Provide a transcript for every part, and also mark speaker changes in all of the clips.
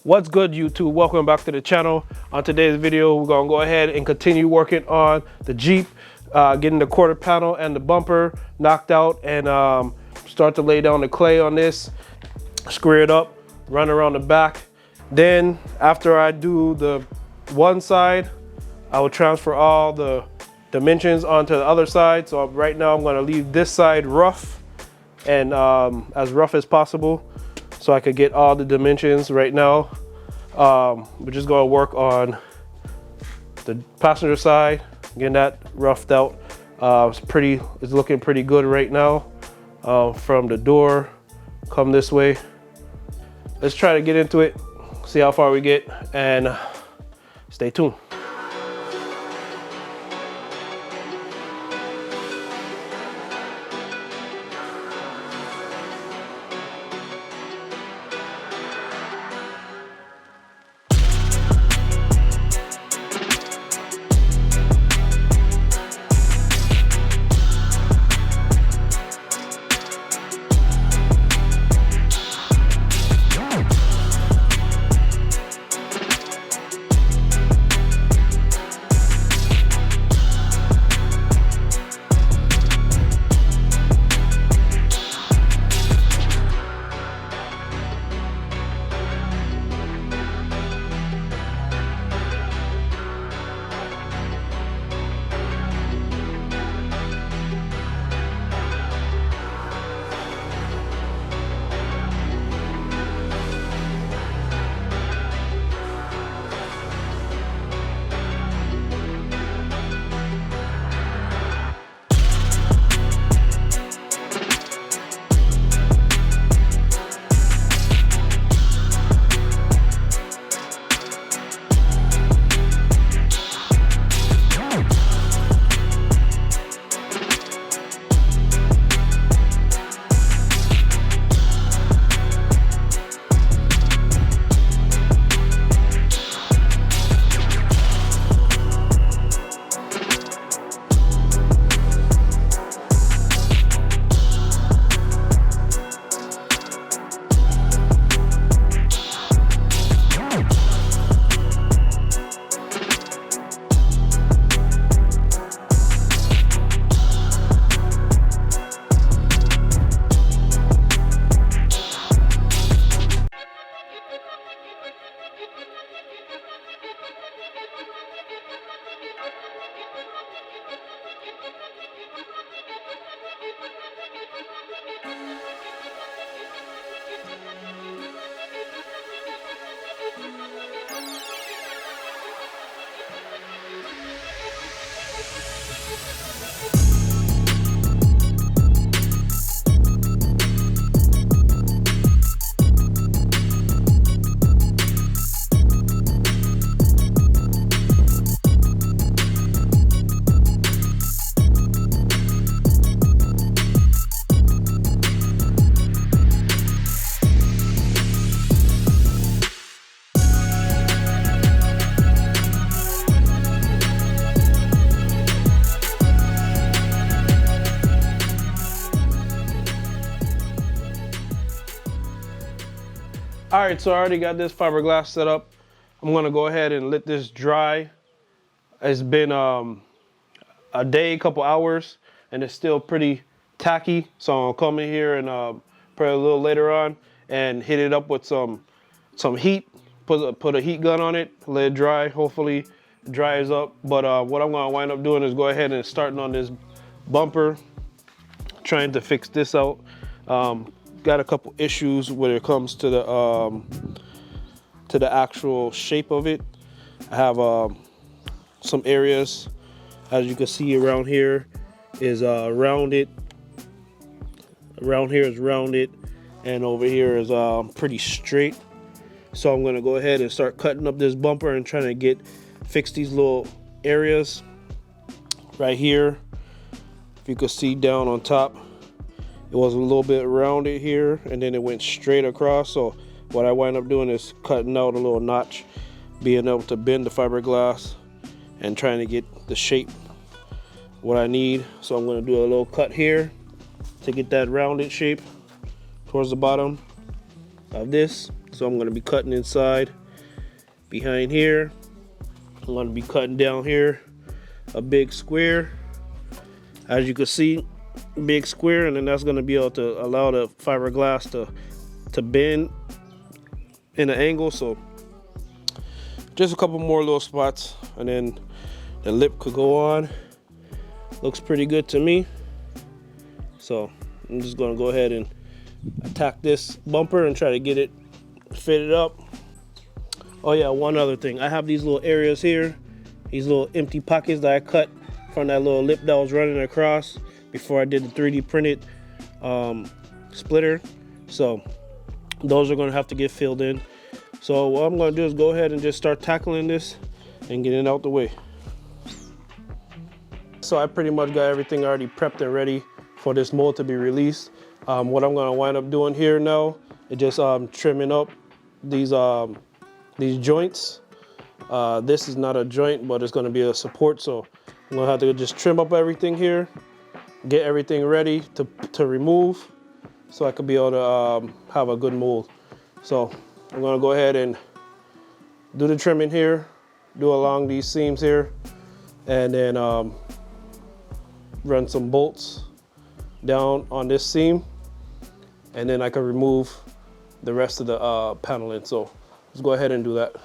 Speaker 1: What's good, YouTube? Welcome back to the channel. On today's video, we're gonna go ahead and continue working on the Jeep, getting the quarter panel and the bumper knocked out, and start to lay down the clay on this, square it up, run around the back. Then after I do the one side, I will transfer all the dimensions onto the other side. So right now I'm gonna leave this side rough and as rough as possible, so I could get all the dimensions right now. We're just gonna work on the passenger side, getting that roughed out. It's looking pretty good right now. From the door, come this way. Let's try to get into it, see how far we get, and stay tuned. All right, so I already got this fiberglass set up. I'm gonna go ahead and let this dry. It's been a day, couple hours, and it's still pretty tacky. So I'll come in here and probably a little later on and hit it up with some heat. Put a heat gun on it, let it dry. Hopefully it dries up. But what I'm gonna wind up doing is go ahead and starting on this bumper, trying to fix this out. Got a couple issues when it comes to the actual shape of it. I have some areas, as you can see around here, is rounded. Around here is rounded, and over here is pretty straight. So I'm gonna go ahead and start cutting up this bumper and trying to fix these little areas right here. If you can see down on top, it was a little bit rounded here, and then it went straight across. So what I wind up doing is cutting out a little notch, being able to bend the fiberglass and trying to get the shape what I need. So I'm going to do a little cut here to get that rounded shape towards the bottom of this. So So I'm going to be cutting inside behind here. I'm going to be cutting down here a big square, as you can see, big square, and then that's going to be able to allow the fiberglass to bend in an angle. So just a couple more little spots, and then the lip could go on. Looks pretty good to me. So I'm just going to go ahead and attack this bumper and try to get it fitted up. Oh yeah, one other thing, I have these little areas here, these little empty pockets that I cut from that little lip that was running across before I did the 3D printed splitter. So those are going to have to get filled in. So what I'm going to do is go ahead and just start tackling this and getting it out the way. So I pretty much got everything already prepped and ready for this mold to be released. What I'm going to wind up doing here now is just trimming up these joints. This is not a joint, but it's going to be a support. So I'm going to have to just trim up everything here, get everything ready to remove, so I could be able to have a good mold. So I'm going to go ahead and do the trimming here, do along these seams here, and then run some bolts down on this seam, and then I can remove the rest of the paneling. So let's go ahead and do that.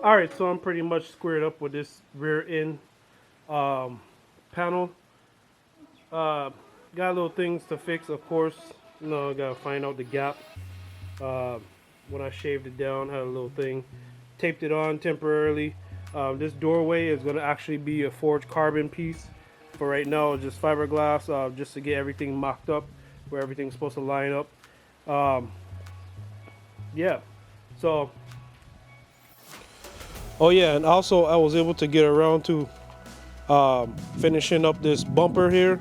Speaker 1: Alright, so I'm pretty much squared up with this rear end panel. Got little things to fix, of course. You know, I gotta find out the gap. When I shaved it down, had a little thing. Taped it on temporarily. This doorway is gonna actually be a forged carbon piece. For right now, it's just fiberglass, just to get everything mocked up where everything's supposed to line up. Yeah, so. Oh yeah, and also I was able to get around to finishing up this bumper here.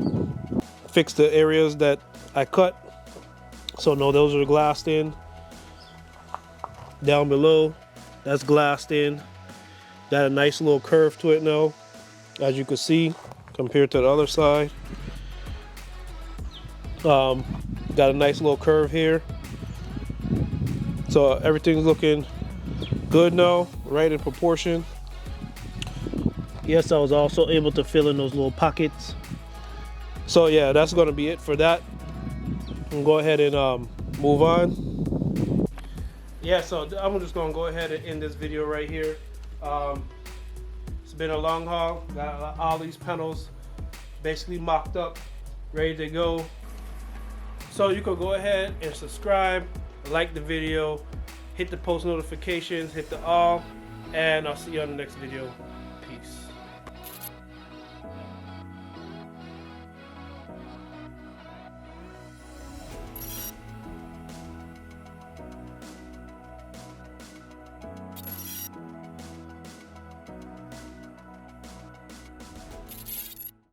Speaker 1: Fix the areas that I cut. So no, those are glassed in. Down below, that's glassed in. Got a nice little curve to it now, as you can see, compared to the other side. Got a nice little curve here. So everything's looking good now, right in proportion. Yes, I was also able to fill in those little pockets. So yeah, that's going to be it for that. We'll go ahead and move on. Yeah, so I'm just going to go ahead and end this video right here. It's been a long haul. Got all these panels basically mocked up, ready to go. So you can go ahead and subscribe, like the video, hit the post notifications, hit the all, and I'll see you on the next video.